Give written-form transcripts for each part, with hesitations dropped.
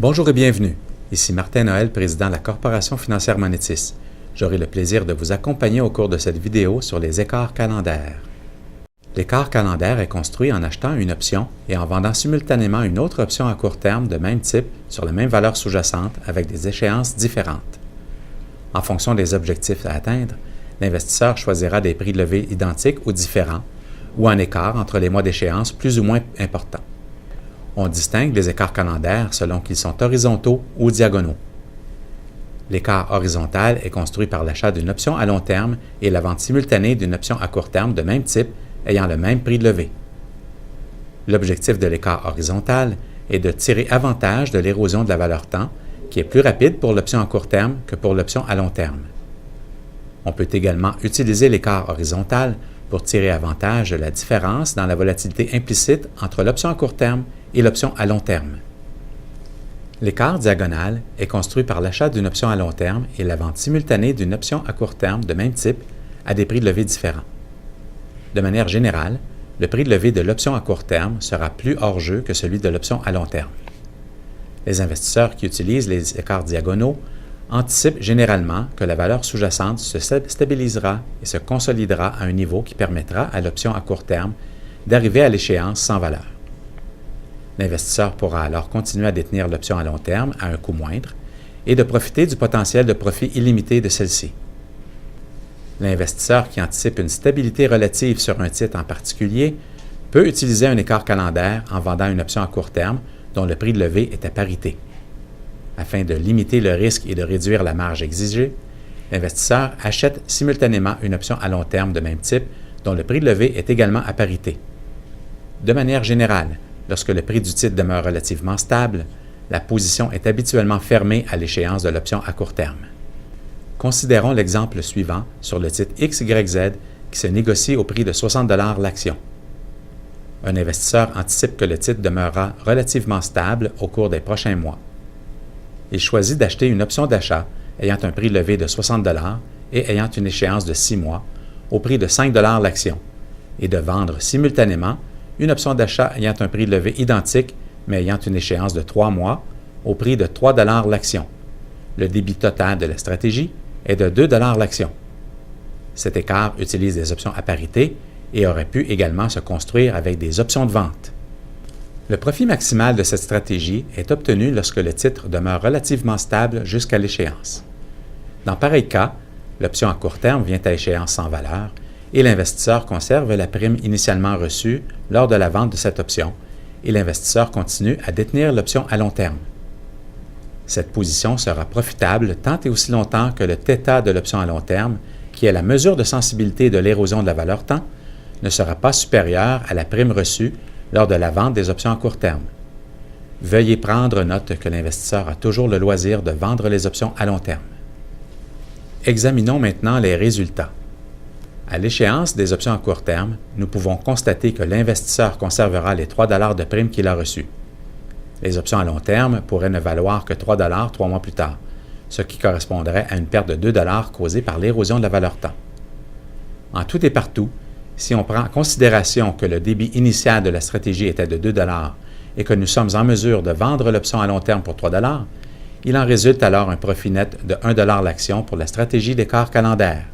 Bonjour et bienvenue. Ici Martin Noël, président de la Corporation financière Monetis. J'aurai le plaisir de vous accompagner au cours de cette vidéo sur les écarts calendaires. L'écart calendaire est construit en achetant une option et en vendant simultanément une autre option à court terme de même type sur la même valeur sous-jacente avec des échéances différentes. En fonction des objectifs à atteindre, l'investisseur choisira des prix de levée identiques ou différents ou un écart entre les mois d'échéance plus ou moins important. On distingue les écarts calendaires selon qu'ils sont horizontaux ou diagonaux. L'écart horizontal est construit par l'achat d'une option à long terme et la vente simultanée d'une option à court terme de même type ayant le même prix de levée. L'objectif de l'écart horizontal est de tirer avantage de l'érosion de la valeur temps, qui est plus rapide pour l'option à court terme que pour l'option à long terme. On peut également utiliser l'écart horizontal pour tirer avantage de la différence dans la volatilité implicite entre l'option à court terme et l'option à long terme. L'écart diagonal est construit par l'achat d'une option à long terme et la vente simultanée d'une option à court terme de même type à des prix de levée différents. De manière générale, le prix de levée de l'option à court terme sera plus hors jeu que celui de l'option à long terme. Les investisseurs qui utilisent les écarts diagonaux anticipent généralement que la valeur sous-jacente se stabilisera et se consolidera à un niveau qui permettra à l'option à court terme d'arriver à l'échéance sans valeur. L'investisseur pourra alors continuer à détenir l'option à long terme à un coût moindre et de profiter du potentiel de profit illimité de celle-ci. L'investisseur qui anticipe une stabilité relative sur un titre en particulier peut utiliser un écart calendaire en vendant une option à court terme dont le prix de levée est à parité. Afin de limiter le risque et de réduire la marge exigée, l'investisseur achète simultanément une option à long terme de même type dont le prix de levée est également à parité. De manière générale, lorsque le prix du titre demeure relativement stable, la position est habituellement fermée à l'échéance de l'option à court terme. Considérons l'exemple suivant sur le titre XYZ qui se négocie au prix de 60 $ l'action. Un investisseur anticipe que le titre demeurera relativement stable au cours des prochains mois. Il choisit d'acheter une option d'achat ayant un prix levé de 60 $ et ayant une échéance de 6 mois au prix de 5 $ l'action et de vendre simultanément une option d'achat ayant un prix levé identique mais ayant une échéance de 3 mois au prix de 3 $ l'action. Le débit total de la stratégie est de 2 $ l'action. Cet écart utilise des options à parité et aurait pu également se construire avec des options de vente. Le profit maximal de cette stratégie est obtenu lorsque le titre demeure relativement stable jusqu'à l'échéance. Dans pareil cas, l'option à court terme vient à échéance sans valeur et l'investisseur conserve la prime initialement reçue lors de la vente de cette option et l'investisseur continue à détenir l'option à long terme. Cette position sera profitable tant et aussi longtemps que le θ de l'option à long terme, qui est la mesure de sensibilité de l'érosion de la valeur temps, ne sera pas supérieur à la prime reçue lors de la vente des options à court terme. Veuillez prendre note que l'investisseur a toujours le loisir de vendre les options à long terme. Examinons maintenant les résultats. À l'échéance des options à court terme, nous pouvons constater que l'investisseur conservera les 3 $ de prime qu'il a reçues. Les options à long terme pourraient ne valoir que 3 $ 3 mois plus tard, ce qui correspondrait à une perte de 2 $ causée par l'érosion de la valeur temps. En tout et partout, si on prend en considération que le débit initial de la stratégie était de 2 $ et que nous sommes en mesure de vendre l'option à long terme pour 3 $, il en résulte alors un profit net de 1 $ l'action pour la stratégie d'écart calendaire.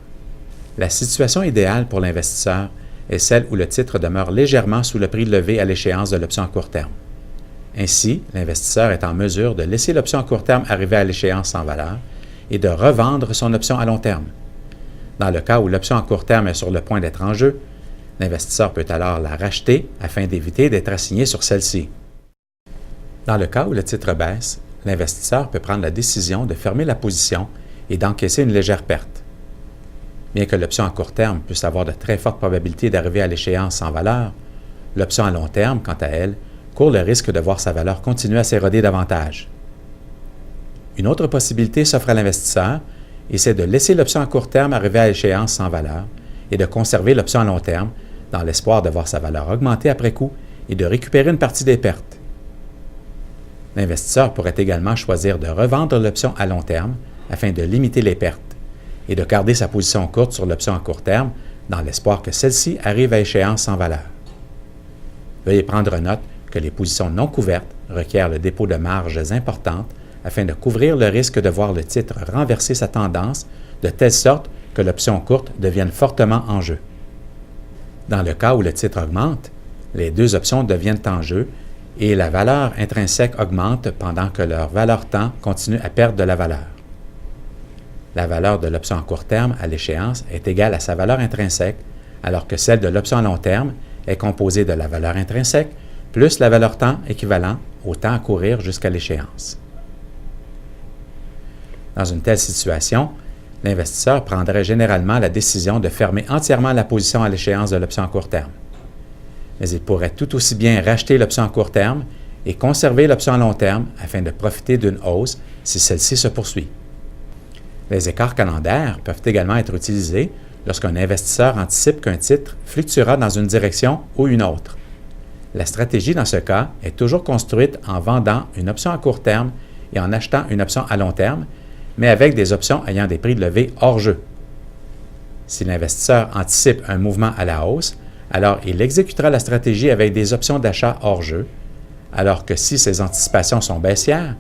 La situation idéale pour l'investisseur est celle où le titre demeure légèrement sous le prix levé à l'échéance de l'option à court terme. Ainsi, l'investisseur est en mesure de laisser l'option à court terme arriver à l'échéance sans valeur et de revendre son option à long terme. Dans le cas où l'option à court terme est sur le point d'être en jeu, l'investisseur peut alors la racheter afin d'éviter d'être assigné sur celle-ci. Dans le cas où le titre baisse, l'investisseur peut prendre la décision de fermer la position et d'encaisser une légère perte. Bien que l'option à court terme puisse avoir de très fortes probabilités d'arriver à l'échéance sans valeur, l'option à long terme, quant à elle, court le risque de voir sa valeur continuer à s'éroder davantage. Une autre possibilité s'offre à l'investisseur et c'est de laisser l'option à court terme arriver à l'échéance sans valeur et de conserver l'option à long terme dans l'espoir de voir sa valeur augmenter après coup et de récupérer une partie des pertes. L'investisseur pourrait également choisir de revendre l'option à long terme afin de limiter les pertes et de garder sa position courte sur l'option à court terme dans l'espoir que celle-ci arrive à échéance sans valeur. Veuillez prendre note que les positions non couvertes requiert le dépôt de marges importantes afin de couvrir le risque de voir le titre renverser sa tendance de telle sorte que l'option courte devienne fortement en jeu. Dans le cas où le titre augmente, les deux options deviennent en jeu et la valeur intrinsèque augmente pendant que leur valeur temps continue à perdre de la valeur. La valeur de l'option à court terme à l'échéance est égale à sa valeur intrinsèque, alors que celle de l'option à long terme est composée de la valeur intrinsèque plus la valeur temps équivalent au temps à courir jusqu'à l'échéance. Dans une telle situation, l'investisseur prendrait généralement la décision de fermer entièrement la position à l'échéance de l'option à court terme. Mais il pourrait tout aussi bien racheter l'option à court terme et conserver l'option à long terme afin de profiter d'une hausse si celle-ci se poursuit. Les écarts calendaires peuvent également être utilisés lorsqu'un investisseur anticipe qu'un titre fluctuera dans une direction ou une autre. La stratégie dans ce cas est toujours construite en vendant une option à court terme et en achetant une option à long terme, mais avec des options ayant des prix de levée hors jeu. Si l'investisseur anticipe un mouvement à la hausse, alors il exécutera la stratégie avec des options d'achat hors jeu, alors que si ces anticipations sont baissières,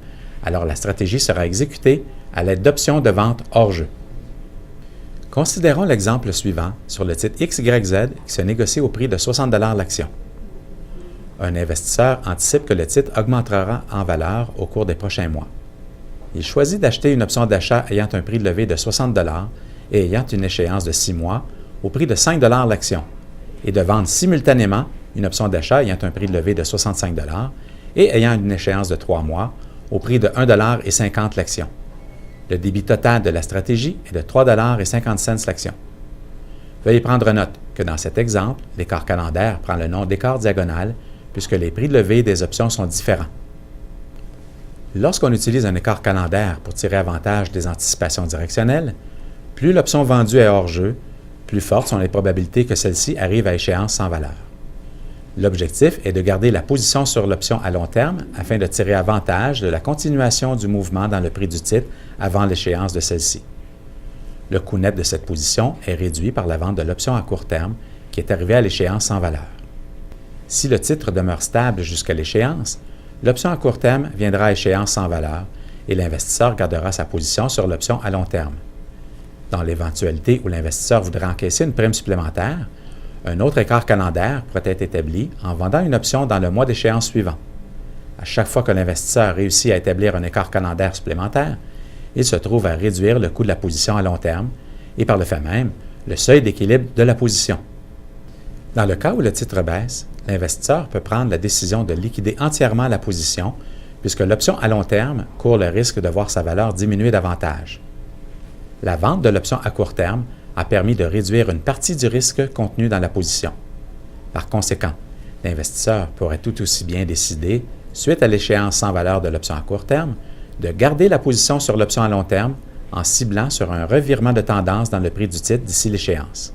alors la stratégie sera exécutée à l'aide d'options de vente hors jeu. Considérons l'exemple suivant sur le titre XYZ qui se négocie au prix de 60 $ l'action. Un investisseur anticipe que le titre augmentera en valeur au cours des prochains mois. Il choisit d'acheter une option d'achat ayant un prix de levée de 60 $ et ayant une échéance de 6 mois au prix de 5 $ l'action, et de vendre simultanément une option d'achat ayant un prix de levée de 65 $ et ayant une échéance de 3 mois au prix de 1,50 $ l'action. Le débit total de la stratégie est de 3,50 $ l'action. Veuillez prendre note que dans cet exemple, l'écart calendaire prend le nom d'écart diagonal puisque les prix de levée des options sont différents. Lorsqu'on utilise un écart calendaire pour tirer avantage des anticipations directionnelles, plus l'option vendue est hors jeu, plus fortes sont les probabilités que celle-ci arrive à échéance sans valeur. L'objectif est de garder la position sur l'option à long terme afin de tirer avantage de la continuation du mouvement dans le prix du titre avant l'échéance de celle-ci. Le coût net de cette position est réduit par la vente de l'option à court terme qui est arrivée à l'échéance sans valeur. Si le titre demeure stable jusqu'à l'échéance, l'option à court terme viendra à échéance sans valeur et l'investisseur gardera sa position sur l'option à long terme. Dans l'éventualité où l'investisseur voudrait encaisser une prime supplémentaire, un autre écart calendaire pourrait être établi en vendant une option dans le mois d'échéance suivant. À chaque fois que l'investisseur réussit à établir un écart calendaire supplémentaire, il se trouve à réduire le coût de la position à long terme et par le fait même, le seuil d'équilibre de la position. Dans le cas où le titre baisse, l'investisseur peut prendre la décision de liquider entièrement la position puisque l'option à long terme court le risque de voir sa valeur diminuer davantage. La vente de l'option à court terme a permis de réduire une partie du risque contenu dans la position. Par conséquent, l'investisseur pourrait tout aussi bien décider, suite à l'échéance sans valeur de l'option à court terme, de garder la position sur l'option à long terme en ciblant sur un revirement de tendance dans le prix du titre d'ici l'échéance.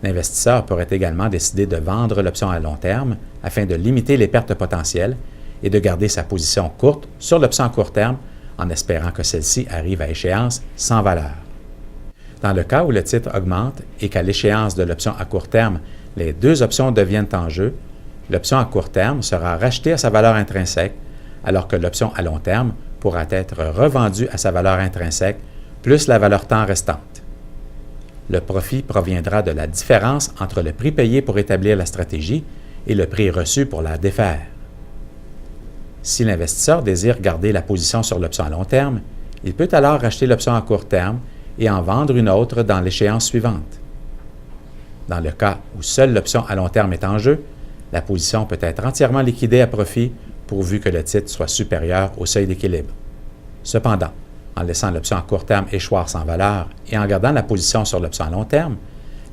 L'investisseur pourrait également décider de vendre l'option à long terme afin de limiter les pertes potentielles et de garder sa position courte sur l'option à court terme en espérant que celle-ci arrive à échéance sans valeur. Dans le cas où le titre augmente et qu'à l'échéance de l'option à court terme, les deux options deviennent en jeu, l'option à court terme sera rachetée à sa valeur intrinsèque, alors que l'option à long terme pourra être revendue à sa valeur intrinsèque plus la valeur temps restante. Le profit proviendra de la différence entre le prix payé pour établir la stratégie et le prix reçu pour la défaire. Si l'investisseur désire garder la position sur l'option à long terme, il peut alors racheter l'option à court terme et en vendre une autre dans l'échéance suivante. Dans le cas où seule l'option à long terme est en jeu, la position peut être entièrement liquidée à profit pourvu que le titre soit supérieur au seuil d'équilibre. Cependant, en laissant l'option à court terme échoir sans valeur et en gardant la position sur l'option à long terme,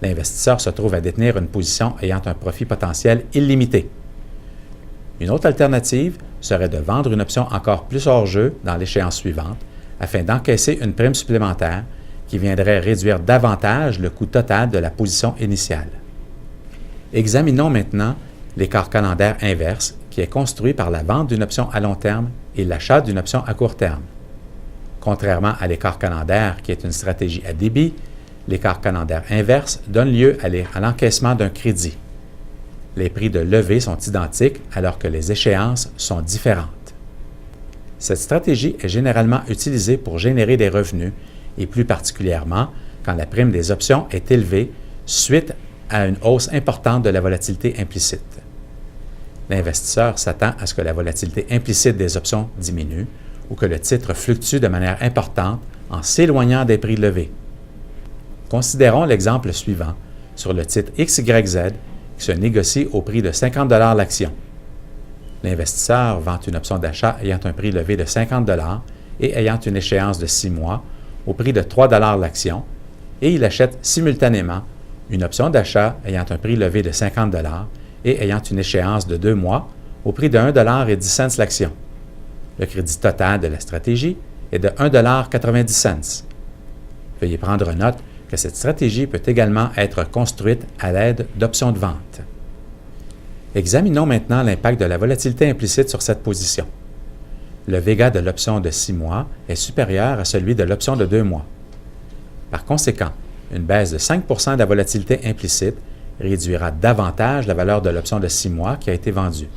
l'investisseur se trouve à détenir une position ayant un profit potentiel illimité. Une autre alternative serait de vendre une option encore plus hors jeu dans l'échéance suivante afin d'encaisser une prime supplémentaire qui viendrait réduire davantage le coût total de la position initiale. Examinons maintenant l'écart calendaire inverse qui est construit par la vente d'une option à long terme et l'achat d'une option à court terme. Contrairement à l'écart calendaire qui est une stratégie à débit, l'écart calendaire inverse donne lieu à l'encaissement d'un crédit. Les prix de levée sont identiques alors que les échéances sont différentes. Cette stratégie est généralement utilisée pour générer des revenus et plus particulièrement quand la prime des options est élevée suite à une hausse importante de la volatilité implicite. L'investisseur s'attend à ce que la volatilité implicite des options diminue ou que le titre fluctue de manière importante en s'éloignant des prix de levée. Considérons l'exemple suivant sur le titre XYZ qui se négocie au prix de 50 $ l'action. L'investisseur vend une option d'achat ayant un prix levé de 50 $ et ayant une échéance de 6 mois au prix de 3 $ l'action, et il achète simultanément une option d'achat ayant un prix levé de 50 $ et ayant une échéance de 2 mois au prix de 1,10 $ l'action. Le crédit total de la stratégie est de 1,90 $. Veuillez prendre note que cette stratégie peut également être construite à l'aide d'options de vente. Examinons maintenant l'impact de la volatilité implicite sur cette position. Le Vega de l'option de 6 mois est supérieur à celui de l'option de 2 mois. Par conséquent, une baisse de 5 % de la volatilité implicite réduira davantage la valeur de l'option de 6 mois qui a été vendue.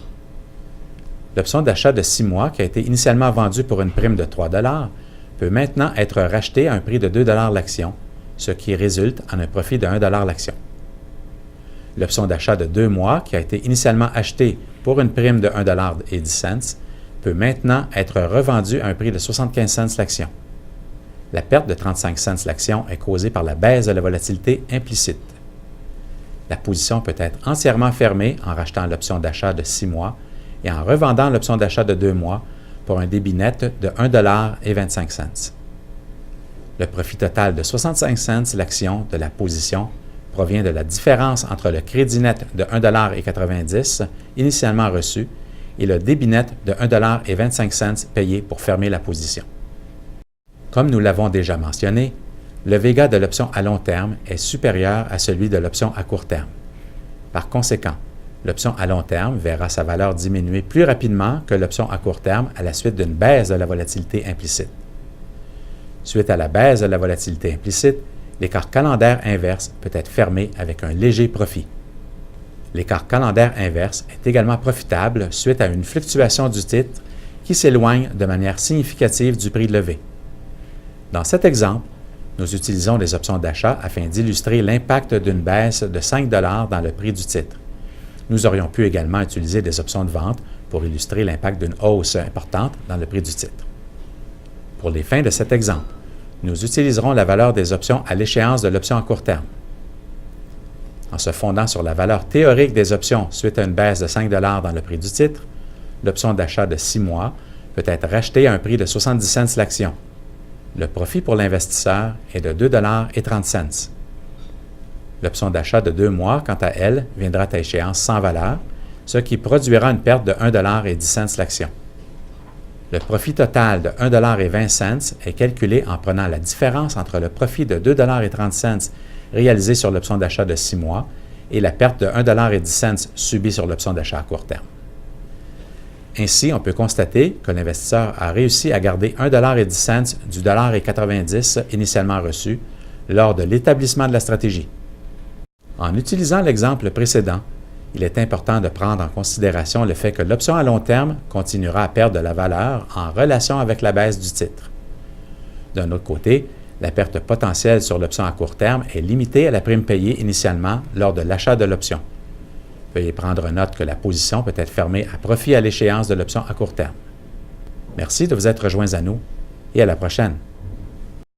L'option d'achat de 6 mois qui a été initialement vendue pour une prime de 3 $ peut maintenant être rachetée à un prix de 2 $ l'action, ce qui résulte en un profit de 1 $ l'action. L'option d'achat de 2 mois qui a été initialement achetée pour une prime de 1,10 $ peut maintenant être revendue à un prix de 75 cents l'action. La perte de 35 cents l'action est causée par la baisse de la volatilité implicite. La position peut être entièrement fermée en rachetant l'option d'achat de 6 mois et en revendant l'option d'achat de 2 mois pour un débit net de 1,25 $. Le profit total de 65 cents l'action de la position provient de la différence entre le crédit net de 1,90 $ initialement reçu et le débit net de 1,25 $ payé pour fermer la position. Comme nous l'avons déjà mentionné, le Vega de l'option à long terme est supérieur à celui de l'option à court terme. Par conséquent, l'option à long terme verra sa valeur diminuer plus rapidement que l'option à court terme à la suite d'une baisse de la volatilité implicite. Suite à la baisse de la volatilité implicite, l'écart calendaire inverse peut être fermé avec un léger profit. L'écart calendaire inverse est également profitable suite à une fluctuation du titre qui s'éloigne de manière significative du prix de levée. Dans cet exemple, nous utilisons des options d'achat afin d'illustrer l'impact d'une baisse de 5 $ dans le prix du titre. Nous aurions pu également utiliser des options de vente pour illustrer l'impact d'une hausse importante dans le prix du titre. Pour les fins de cet exemple, nous utiliserons la valeur des options à l'échéance de l'option à court terme. En se fondant sur la valeur théorique des options suite à une baisse de 5 $ dans le prix du titre, l'option d'achat de 6 mois peut être rachetée à un prix de 70 cents l'action. Le profit pour l'investisseur est de 2,30 $. L'option d'achat de 2 mois, quant à elle, viendra à échéance sans valeur, ce qui produira une perte de 1,10 $ l'action. Le profit total de 1,20 $ est calculé en prenant la différence entre le profit de 2,30 $ réalisé sur l'option d'achat de 6 mois et la perte de 1,10 $ subie sur l'option d'achat à court terme. Ainsi, on peut constater que l'investisseur a réussi à garder 1,10 $ du 1,90 $ initialement reçu lors de l'établissement de la stratégie. En utilisant l'exemple précédent, il est important de prendre en considération le fait que l'option à long terme continuera à perdre de la valeur en relation avec la baisse du titre. D'un autre côté, la perte potentielle sur l'option à court terme est limitée à la prime payée initialement lors de l'achat de l'option. Veuillez prendre note que la position peut être fermée à profit à l'échéance de l'option à court terme. Merci de vous être rejoints à nous et à la prochaine.